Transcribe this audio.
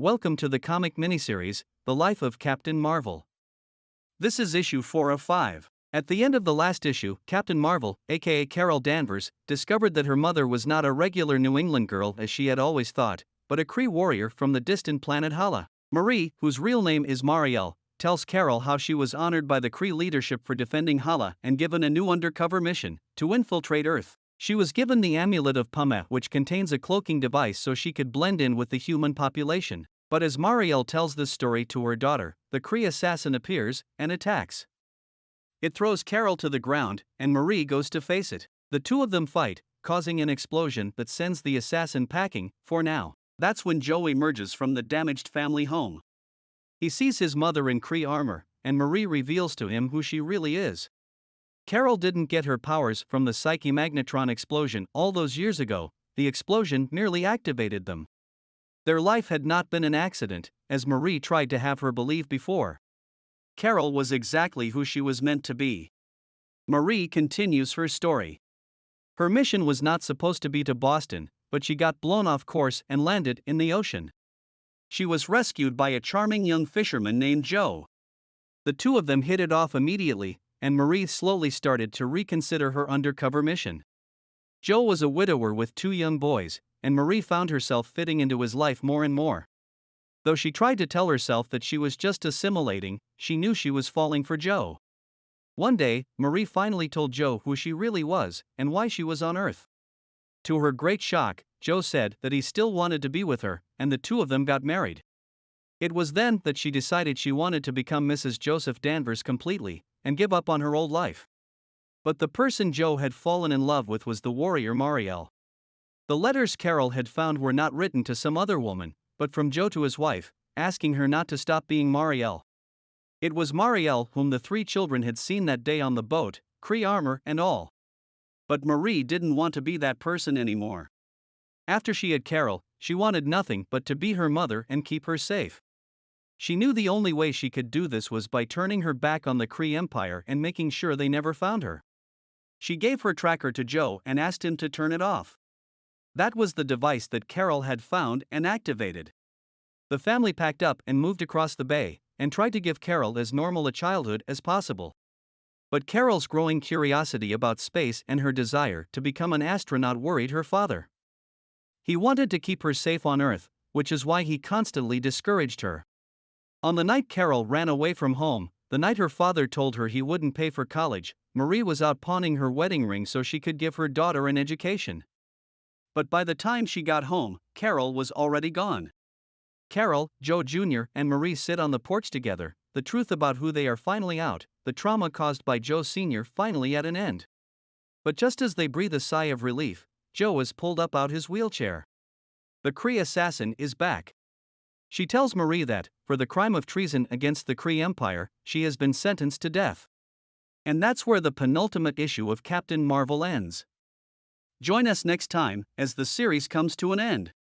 Welcome to the comic miniseries, The Life of Captain Marvel. This is issue 4 of 5. At the end of the last issue, Captain Marvel, aka Carol Danvers, discovered that her mother was not a regular New England girl as she had always thought, but a Kree warrior from the distant planet Hala. Marie, whose real name is Mari-Ell, tells Carol how she was honored by the Kree leadership for defending Hala and given a new undercover mission to infiltrate Earth. She was given the amulet of Puma, which contains a cloaking device so she could blend in with the human population. But as Mari-Ell tells this story to her daughter, the Kree assassin appears and attacks. It throws Carol to the ground, and Marie goes to face it. The two of them fight, causing an explosion that sends the assassin packing, for now. That's when Joe emerges from the damaged family home. He sees his mother in Kree armor, and Marie reveals to him who she really is. Carol didn't get her powers from the Psyche Magnetron explosion all those years ago, the explosion merely activated them. Their life had not been an accident, as Marie tried to have her believe before. Carol was exactly who she was meant to be. Marie continues her story. Her mission was not supposed to be to Boston, but she got blown off course and landed in the ocean. She was rescued by a charming young fisherman named Joe. The two of them hit it off immediately, and Marie slowly started to reconsider her undercover mission. Joe was a widower with 2 young boys, and Marie found herself fitting into his life more and more. Though she tried to tell herself that she was just assimilating, she knew she was falling for Joe. One day, Marie finally told Joe who she really was and why she was on Earth. To her great shock, Joe said that he still wanted to be with her, and the two of them got married. It was then that she decided she wanted to become Mrs. Joseph Danvers completely and give up on her old life. But the person Joe had fallen in love with was the warrior Mari-Ell. The letters Carol had found were not written to some other woman, but from Joe to his wife, asking her not to stop being Mari-Ell. It was Mari-Ell whom the 3 children had seen that day on the boat, Kree armor and all. But Marie didn't want to be that person anymore. After she had Carol, she wanted nothing but to be her mother and keep her safe. She knew the only way she could do this was by turning her back on the Kree Empire and making sure they never found her. She gave her tracker to Joe and asked him to turn it off. That was the device that Carol had found and activated. The family packed up and moved across the bay, and tried to give Carol as normal a childhood as possible. But Carol's growing curiosity about space and her desire to become an astronaut worried her father. He wanted to keep her safe on Earth, which is why he constantly discouraged her. On the night Carol ran away from home, the night her father told her he wouldn't pay for college, Marie was out pawning her wedding ring so she could give her daughter an education. But by the time she got home, Carol was already gone. Carol, Joe Jr., and Marie sit on the porch together, the truth about who they are finally out, the trauma caused by Joe Sr. finally at an end. But just as they breathe a sigh of relief, Joe is pulled up out his wheelchair. The Kree assassin is back. She tells Marie that, for the crime of treason against the Kree Empire, she has been sentenced to death. And that's where the penultimate issue of Captain Marvel ends. Join us next time, as the series comes to an end.